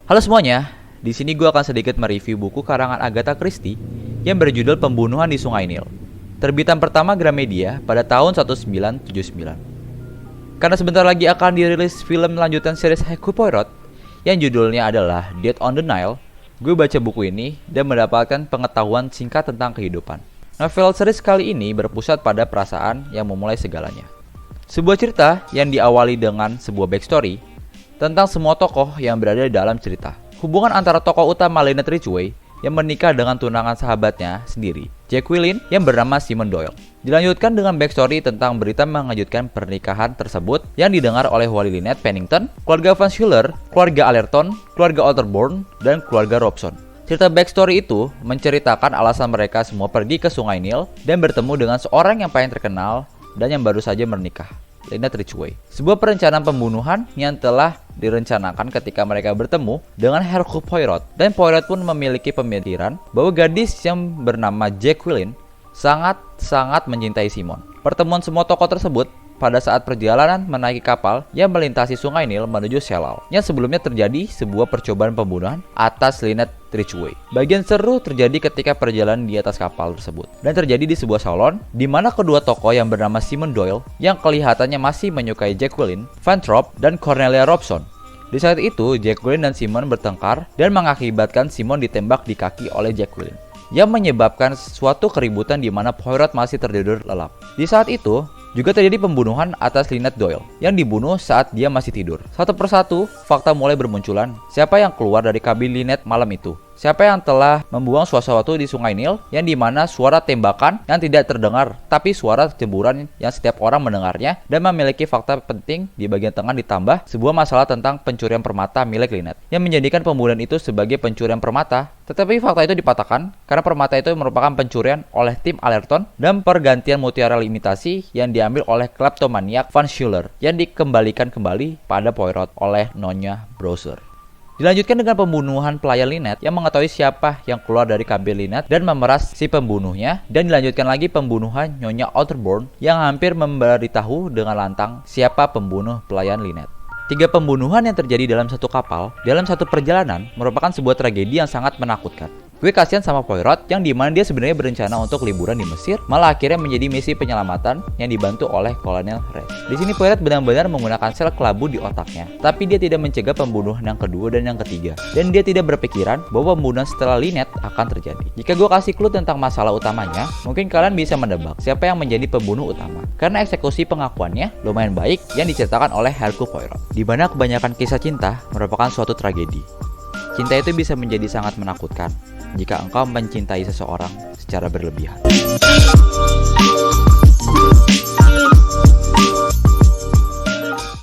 Halo semuanya, di sini gue akan sedikit mereview buku karangan Agatha Christie yang berjudul Pembunuhan di Sungai Nil. Terbitan pertama Gramedia pada tahun 1979. Karena sebentar lagi akan dirilis film lanjutan series Hercule Poirot yang judulnya adalah Death on the Nile, gue baca buku ini dan mendapatkan pengetahuan singkat tentang kehidupan. Novel series kali ini berpusat pada perasaan yang memulai segalanya. Sebuah cerita yang diawali dengan sebuah backstory tentang semua tokoh yang berada di dalam cerita. Hubungan antara tokoh utama Lynette Ridgway yang menikah dengan tunangan sahabatnya sendiri, Jacqueline, yang bernama Simon Doyle. Dilanjutkan dengan backstory tentang berita mengejutkan pernikahan tersebut yang didengar oleh wali Lynette, Pennington, keluarga Van Schuyler, keluarga Allerton, keluarga Otterbourne, dan keluarga Robson. Cerita backstory itu menceritakan alasan mereka semua pergi ke Sungai Nil dan bertemu dengan seorang yang paling terkenal dan yang baru saja menikah, Lynette Ridgway. Sebuah perencanaan pembunuhan yang telah direncanakan ketika mereka bertemu dengan Hercule Poirot, dan Poirot pun memiliki pemikiran bahwa gadis yang bernama Jacqueline sangat mencintai Simon. Pertemuan semua tokoh tersebut pada saat perjalanan menaiki kapal yang melintasi Sungai Nil menuju Celal, yang sebelumnya terjadi sebuah percobaan pembunuhan atas Lynette Ridgway. Bagian seru terjadi ketika perjalanan di atas kapal tersebut dan terjadi di sebuah salon di mana kedua tokoh yang bernama Simon Doyle yang kelihatannya masih menyukai Jacqueline, Van Trop, dan Cornelia Robson. Di saat itu, Jacqueline dan Simon bertengkar dan mengakibatkan Simon ditembak di kaki oleh Jacqueline, yang menyebabkan suatu keributan di mana Poirot masih tertidur lelap. Di saat itu juga terjadi pembunuhan atas Lynette Doyle yang dibunuh saat dia masih tidur. Satu persatu, fakta mulai bermunculan. Siapa yang keluar dari kabin Lynette malam itu? Siapa yang telah membuang sesuatu di Sungai Nil yang dimana suara tembakan yang tidak terdengar, tapi suara cemburuan yang setiap orang mendengarnya, dan memiliki fakta penting di bagian tengah ditambah sebuah masalah tentang pencurian permata milik Lynette yang menjadikan pembunuhan itu sebagai pencurian permata. Tetapi fakta itu dipatahkan karena permata itu merupakan pencurian oleh tim Allerton dan pergantian mutiara imitasi yang diambil oleh kleptomaniak Van Schuyler yang dikembalikan kembali pada Poirot oleh Nyonya Browser. Dilanjutkan dengan pembunuhan pelayan Lynette yang mengetahui siapa yang keluar dari kabin Lynette dan memeras si pembunuhnya, dan dilanjutkan lagi pembunuhan Nyonya Otterbourne yang hampir memberitahu dengan lantang siapa pembunuh pelayan Lynette. 3 pembunuhan yang terjadi dalam satu kapal dalam satu perjalanan merupakan sebuah tragedi yang sangat menakutkan. Gue kasihan sama Poirot yang dimana dia sebenarnya berencana untuk liburan di Mesir, malah akhirnya menjadi misi penyelamatan yang dibantu oleh Kolonel Red. Di sini Poirot benar-benar menggunakan sel kelabu di otaknya, tapi dia tidak mencegah pembunuhan yang kedua dan yang ketiga, dan dia tidak berpikiran bahwa pembunuhan setelah Lynette akan terjadi. Jika gue kasih clue tentang masalah utamanya, mungkin kalian bisa menebak siapa yang menjadi pembunuh utama, karena eksekusi pengakuannya lumayan baik yang diceritakan oleh Hercule Poirot, di mana kebanyakan kisah cinta merupakan suatu tragedi. Cinta itu bisa menjadi sangat menakutkan jika engkau mencintai seseorang secara berlebihan.